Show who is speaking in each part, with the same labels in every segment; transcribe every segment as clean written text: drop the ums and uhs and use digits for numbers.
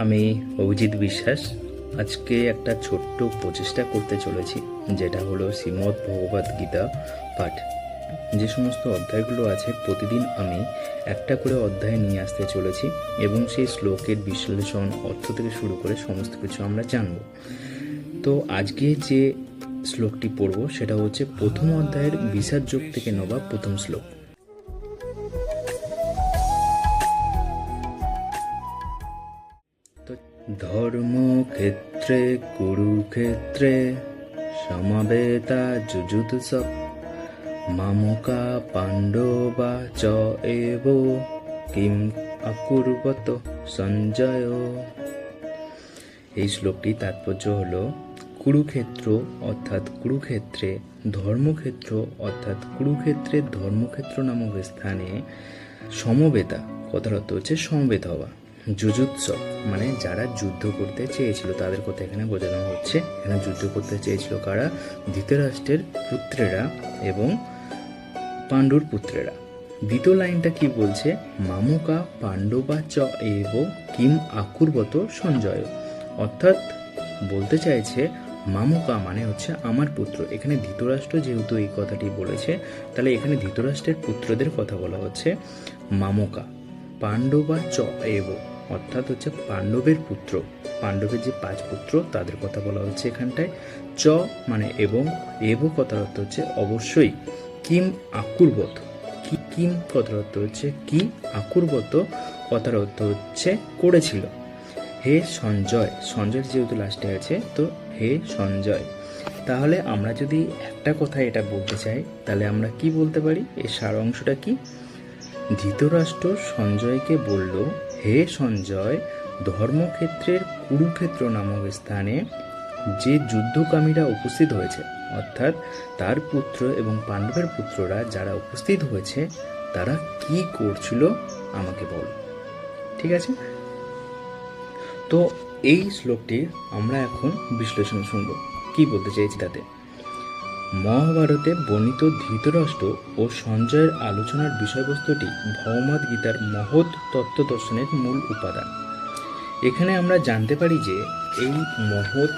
Speaker 1: আমি অভিজিৎ বিশ্বাস আজকে একটা ছোট্ট প্রচেষ্টা করতে চলেছি, যেটা হলো শ্রীমদ্ ভগবদ গীতা পাঠ। যে সমস্ত অধ্যায়গুলো আছে প্রতিদিন আমি একটা করে অধ্যায় নিয়ে আসতে চলেছি এবং সেই শ্লোকের বিশ্লেষণ, অর্থ থেকে শুরু করে সমস্ত কিছু আমরা জানব। তো আজকে যে শ্লোকটি পড়ব সেটা হচ্ছে প্রথম অধ্যায়ের বিষাদ যোগ থেকে নেওয়া প্রথম শ্লোক। ধর্মক্ষেত্রে কুরুক্ষেত্রে সমবেতা যুযুৎসব মামকা পাণ্ডবা চ এব কিম অকুর্বত সঞ্জয়। এই শ্লোকটি তাৎপর্য হলো কুরুক্ষেত্র অর্থাৎ কুরুক্ষেত্রে, ধর্মক্ষেত্র অর্থাৎ কুরুক্ষেত্রের ধর্মক্ষেত্র নামক স্থানে সমবেতা, কথার অর্থ হচ্ছে সমবেত হওয়া, যুযুৎসব মানে যারা যুদ্ধ করতে চেয়েছিল তাদের কথা এখানে বোঝানো হচ্ছে। এখানে যুদ্ধ করতে চেয়েছিল কারা? ধৃতরাষ্ট্রের পুত্রেরা এবং পাণ্ডুর পুত্রেরা। দ্বিতীয় লাইনটা কি বলছে? মামকা পাণ্ডবা চ এব কিম আকুর্বত সঞ্জয়। অর্থাৎ বলতে চাইছে মামকা মানে হচ্ছে আমার পুত্র। এখানে ধৃতরাষ্ট্র যেহেতু এই কথাটি বলেছে, তাহলে এখানে ধৃতরাষ্ট্রের পুত্রদের কথা বলা হচ্ছে। মামকা পাণ্ডবা চ এব অর্থাৎ হচ্ছে পাণ্ডবের পুত্র, পাণ্ডবের যে 5 পুত্র তাদের কথা বলা হচ্ছে এখানটায়। চ মানে এবং, এব কথার অর্থ হচ্ছে অবশ্যই। কিম আকুর্বত, কিম কথার অর্থ হচ্ছে কি, আকুর্বত কথার অর্থ হচ্ছে করেছিল। হে সঞ্জয়, সঞ্জয় যেহেতু লাস্টে আছে তো হে সঞ্জয়। তাহলে আমরা যদি একটা কথা এটা বলতে চাই তাহলে আমরা কি বলতে পারি? এর সার অংশটা কি? ধৃতরাষ্ট্র সঞ্জয়কে বলল, হে সঞ্জয়, ধর্মক্ষেত্রের কুরুক্ষেত্র নামক স্থানে যে যুদ্ধকামীরা উপস্থিত হয়েছে, অর্থাৎ তার পুত্র এবং পাণ্ডবের পুত্ররা যারা উপস্থিত হয়েছে তারা কি করছিল আমাকে বল। ঠিক আছে, তো এই শ্লোকটির আমরা এখন বিশ্লেষণ শুনব, কি বলতে চাইছি তাতে। মহাভারতে বর্ণিত ধৃতরাষ্ট্র ও সঞ্জয়ের আলোচনার বিষয়বস্তুটি ভগবদ্ গীতার মহৎ তত্ত্বদর্শনের মূল উপাদান। এখানে আমরা জানতে পারি যে এই মহৎ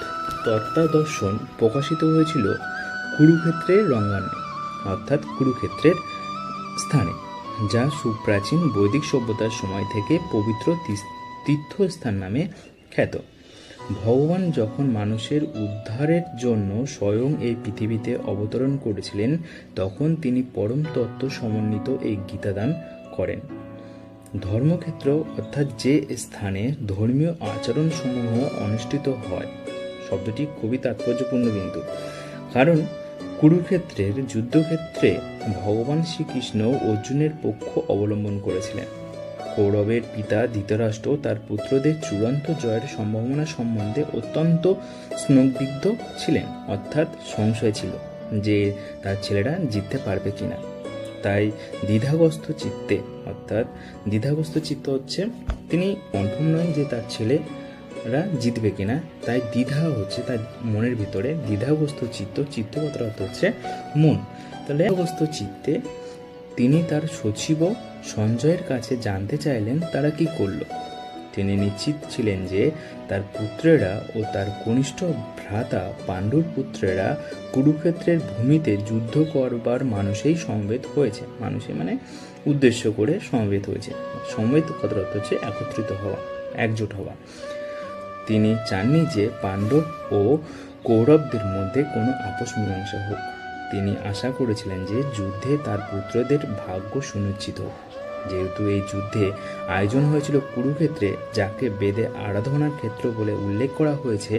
Speaker 1: তত্ত্বাদর্শন প্রকাশিত হয়েছিল কুরুক্ষেত্রের রঙ্গাঙ্গনে, অর্থাৎ কুরুক্ষেত্রের স্থানে, যা সুপ্রাচীন বৈদিক সভ্যতার সময় থেকে পবিত্র তীর্থস্থান নামে খ্যাত। ভগবান যখন মানুষের উদ্ধারের জন্য স্বয়ং এই পৃথিবীতে অবতরণ করেছিলেন, তখন তিনি পরম তত্ত্ব সমন্বিত এই গীতাদান করেন। ধর্মক্ষেত্র অর্থাৎ যে স্থানে ধর্মীয় আচরণসমূহ অনুষ্ঠিত হয়, শব্দটি খুবই তাৎপর্যপূর্ণ কিন্তু, কারণ কুরুক্ষেত্রের যুদ্ধক্ষেত্রে ভগবান শ্রীকৃষ্ণ অর্জুনের পক্ষ অবলম্বন করেছিলেন। কৌরবের পিতা ধৃতরাষ্ট্র তার পুত্রদের চূড়ান্ত জয়ের সম্ভাবনা সম্বন্ধে অত্যন্ত স্নগ্ধ ছিলেন, অর্থাৎ সংশয় ছিল যে তার ছেলেরা জিততে পারবে কিনা। তাই দ্বিধাগ্রস্ত চিত্তে, অর্থাৎ দ্বিধাগ্রস্ত চিত্ত হচ্ছে তিনি কনফার্ম নন যে তার ছেলেরা জিতবে কিনা, তাই দ্বিধা হচ্ছে তার মনের ভিতরে। দ্বিধাগ্রস্ত চিত্ত, চিত্ত কথার অর্থ হচ্ছে মন। তাহলে দ্বিধাগ্রস্ত চিত্তে তিনি তার সচিব সঞ্জয়ের কাছে জানতে চাইলেন তারা কি করল। তিনি নিশ্চিত ছিলেন যে তার পুত্রেরা ও তার কনিষ্ঠ ভ্রাতা পাণ্ডুর পুত্রেরা কুরুক্ষেত্রের ভূমিতে যুদ্ধ করবার মানুষেই সমবেত হয়েছে। মানুষে মানে উদ্দেশ্য করে সমবেত হয়েছে। সমবেত কথার অর্থ হচ্ছে একত্রিত হওয়া, একজোট হওয়া। তিনি চাননি যে পাণ্ডব ও কৌরবদের মধ্যে কোনো আপোষ মীমাংসা হোক। তিনি আশা করেছিলেন যে যুদ্ধে তার পুত্রদের ভাগ্য সুনিশ্চিত হোক। যেহেতু এই যুদ্ধে আয়োজন হয়েছিল কুরুক্ষেত্রে, যাকে বেদে আরাধনার ক্ষেত্র বলে উল্লেখ করা হয়েছে,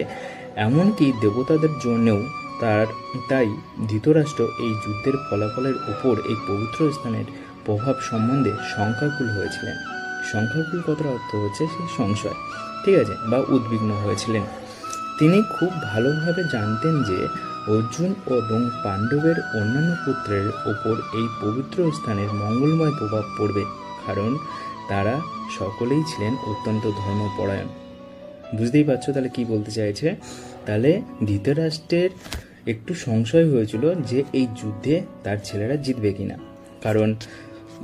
Speaker 1: এমনকি দেবতাদের জন্যও, তাই ধৃতরাষ্ট্র এই যুদ্ধের ফলাফলের উপর এই পবিত্র স্থানের প্রভাব সম্বন্ধে শঙ্কাকুল হয়েছিলেন। শঙ্কাকুল কথার অর্থ হচ্ছে সেই সংশয়, ঠিক আছে, বা উদ্বিগ্ন হয়েছিলেন। তিনি খুব ভালোভাবে জানতেন যে অর্জুন এবং পাণ্ডবের অন্যান্য পুত্রের ওপর এই পবিত্র স্থানের মঙ্গলময় প্রভাব পড়বে, কারণ তারা সকলেই ছিলেন অত্যন্ত ধর্মপরায়ণ। বুঝতেই পারছো তাহলে কি বলতে চাইছে। তাহলে ধৃতরাষ্ট্রের একটু সংশয় হয়েছিল যে এই যুদ্ধে তার ছেলেরা জিতবে কিনা, কারণ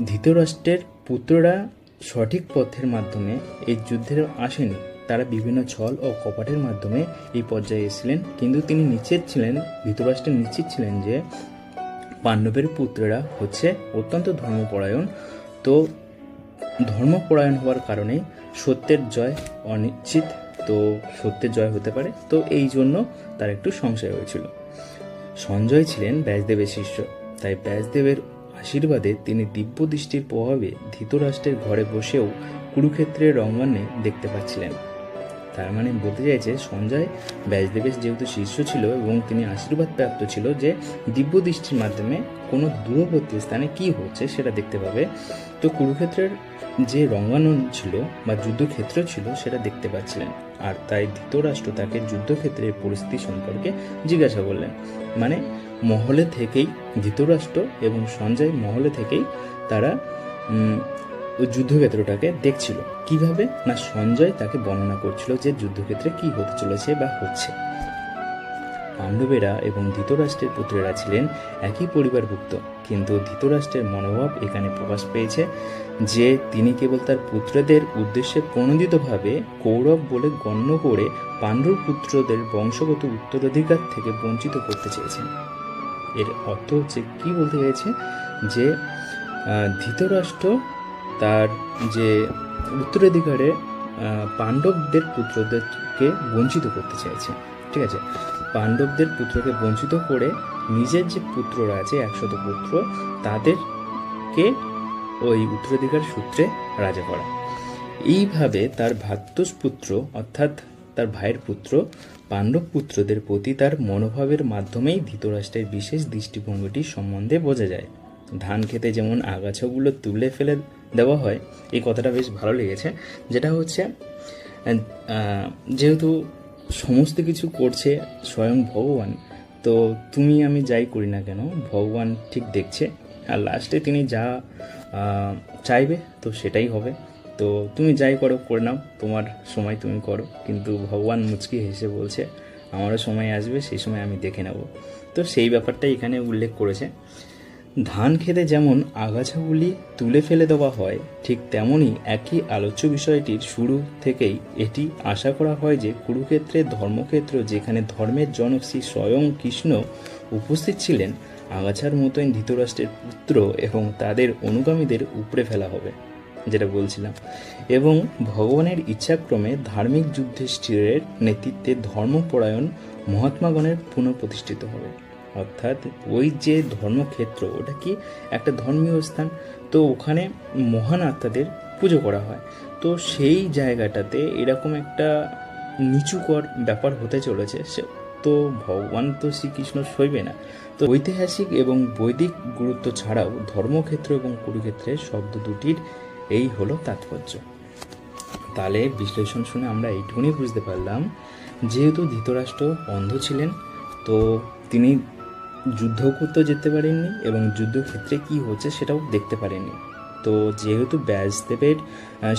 Speaker 1: ধৃতরাষ্ট্রের পুত্ররা সঠিক পথের মাধ্যমে এই যুদ্ধে আসেনি, তারা বিভিন্ন ছল ও কপটের মাধ্যমে এই পর্যায়ে এসেছিলেন, কিন্তু তিনি ধৃতরাষ্ট্র নিশ্চিত ছিলেন যে পাণ্ডবের পুত্রেরা হচ্ছে অত্যন্ত ধর্মপরায়ণ। তো ধর্মপরায়ণ হওয়ার কারণে সত্যের জয় অনিশ্চিত, তো সত্যের জয় হতে পারে, তো এই জন্য তার একটু সংশয় হয়েছিল। সঞ্জয় ছিলেন ব্যাসদেবের শিষ্য, তাই ব্যাসদেবের আশীর্বাদে তিনি দিব্য দৃষ্টির প্রভাবে ধৃতরাষ্ট্রের ঘরে বসেও কুরুক্ষেত্রের রঙ্গনে দেখতে পাচ্ছিলেন। তার মানে বলতে চাইছে সঞ্জয় ব্যাসদেবের যেহেতু শিষ্য ছিল এবং তিনি আশীর্বাদ প্রাপ্ত ছিল যে দিব্য দৃষ্টির মাধ্যমে কোনো দূরবর্তী স্থানে কি হচ্ছে সেটা দেখতে পাবে। তো কুরুক্ষেত্রের যে রঙ্গানন ছিল বা যুদ্ধক্ষেত্র ছিল সেটা দেখতে পাচ্ছিলেন, আর তাই ধৃতরাষ্ট্র তাকে যুদ্ধক্ষেত্রের পরিস্থিতি সম্পর্কে জিজ্ঞাসা করলেন। মানে মহলে থেকেই ধৃতরাষ্ট্র এবং সঞ্জয় মহলে থেকেই তারা ওই যুদ্ধক্ষেত্রটাকে দেখছিল। কিভাবে না, সঞ্জয় তাকে বর্ণনা করছিল যে যুদ্ধক্ষেত্রে কি হতে চলেছে বা হচ্ছে। পাণ্ডবেরা এবং ধৃতরাষ্ট্রের পুত্রেরা ছিলেন একই পরিবারভুক্ত, কিন্তু ধৃতরাষ্ট্রের মনোভাব এখানে প্রকাশ পেয়েছে যে তিনি কেবল তার পুত্রদের উদ্দেশ্যে প্রণোদিতভাবে কৌরব বলে গণ্য করে পাণ্ডব পুত্রদের বংশগত উত্তরাধিকার থেকে বঞ্চিত করতে চেয়েছেন। এর অর্থ হচ্ছে কি বলতে চাইছে যে ধৃতরাষ্ট্র তার যে উত্তরাধিকারে পাণ্ডবদের পুত্রদেরকে বঞ্চিত করতে চাইছে। ঠিক আছে, পাণ্ডবদের পুত্রকে বঞ্চিত করে নিজের যে পুত্ররা আছে 100 পুত্র, তাদেরকে ওই উত্তরাধিকার সূত্রে রাজা করা। এইভাবে তার ভ্রাতুষ্পুত্র অর্থাৎ তার ভাইয়ের পুত্র পাণ্ডব পুত্রদের প্রতি তার মনোভাবের মাধ্যমেই ধৃতরাষ্ট্রের বিশেষ দৃষ্টিভঙ্গিটি সম্বন্ধে বোঝা যায়। ধান খেতে যেমন আগাছাগুলো তুলে ফেলে দেওয়া হয়, এই কথাটা বেশ ভালো লেগেছে। যেটা হচ্ছে যেহেতু সমস্ত কিছু করছে স্বয়ং ভগবান, তো তুমি আমি যাই করি না কেন ভগবান ঠিক দেখছে, আর লাস্টে তিনি যা চাইবে তো সেটাই হবে। তো তুমি যাই করো করে নাও, তোমার সময় তুমি করো, কিন্তু ভগবান মুচকি হেসে বলছে আমারও সময় আসবে, সেই সময় আমি দেখে নেব। তো সেই ব্যাপারটাই এখানে উল্লেখ করেছে। ধান খেতে যেমন আগাছাগুলি তুলে ফেলে দেওয়া হয়, ঠিক তেমনই একই আলোচ্য বিষয়টির শুরু থেকেই এটি আশা করা হয় যে কুরুক্ষেত্রের ধর্মক্ষেত্র, যেখানে ধর্মের জনক শ্রী স্বয়ং কৃষ্ণ উপস্থিত ছিলেন, আগাছার মতোই ধৃতরাষ্ট্রের পুত্র এবং তাদের অনুগামীদের উপড়ে ফেলা হবে, যেটা বলছিলাম, এবং ভগবানের ইচ্ছাক্রমে ধার্মিক যুধিষ্ঠিরের নেতৃত্বে ধর্মপরায়ণ মহাত্মাগণের পুনঃপ্রতিষ্ঠিত হবে। অর্থাৎ ওই যে ধর্মক্ষেত্র, ওটা কি একটা ধর্মীয় স্থান, তো ওখানে মহান আত্মাদের পুজো করা হয়। তো সেই জায়গাটাতে এরকম একটা নিচুকর ব্যাপার হতে চলেছে, সে তো ভগবান তো শ্রীকৃষ্ণ সইবে না। তো ঐতিহাসিক এবং বৈদিক গুরুত্ব ছাড়াও ধর্মক্ষেত্র এবং কুরুক্ষেত্রের শব্দ দুটির এই হলো তাৎপর্য। তাহলে বিশ্লেষণ শুনে আমরা এইটুকুনি বুঝতে পারলাম, যেহেতু ধৃতরাষ্ট্র অন্ধ ছিলেন, তো তিনি যুদ্ধ করতেও যেতে পারেননি এবং যুদ্ধক্ষেত্রে কি হচ্ছে সেটাও দেখতে পারেননি। তো যেহেতু ব্যাসদেবের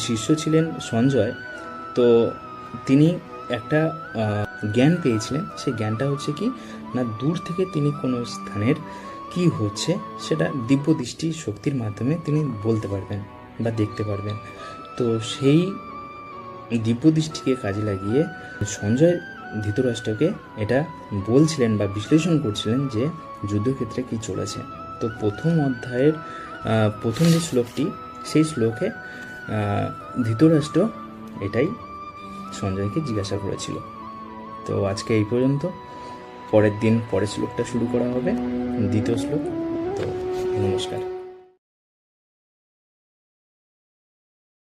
Speaker 1: শিষ্য ছিলেন সঞ্জয়, তো তিনি একটা জ্ঞান পেয়েছিলেন। সেই জ্ঞানটা হচ্ছে কি না, দূর থেকে তিনি কোনো স্থানের কি হচ্ছে সেটা দিব্য দৃষ্টি শক্তির মাধ্যমে তিনি বলতে পারবেন বা দেখতে পারবেন। তো সেই দিব্য দৃষ্টিকে কাজে লাগিয়ে সঞ্জয় ধৃতরাষ্ট্রকে এটা বলছিলেন বা বিশ্লেষণ করছিলেন যে যুদ্ধক্ষেত্রে কি চলেছে। তো প্রথম অধ্যায়ের প্রথম যে শ্লোকটি, সেই শ্লোকে ধৃতরাষ্ট্র এটাই সঞ্জয়কে জিজ্ঞাসা করেছিল। তো আজকে এই পর্যন্ত, পরের দিন পরের শ্লোকটা শুরু করা হবে, দ্বিতীয় শ্লোক। তো নমস্কার।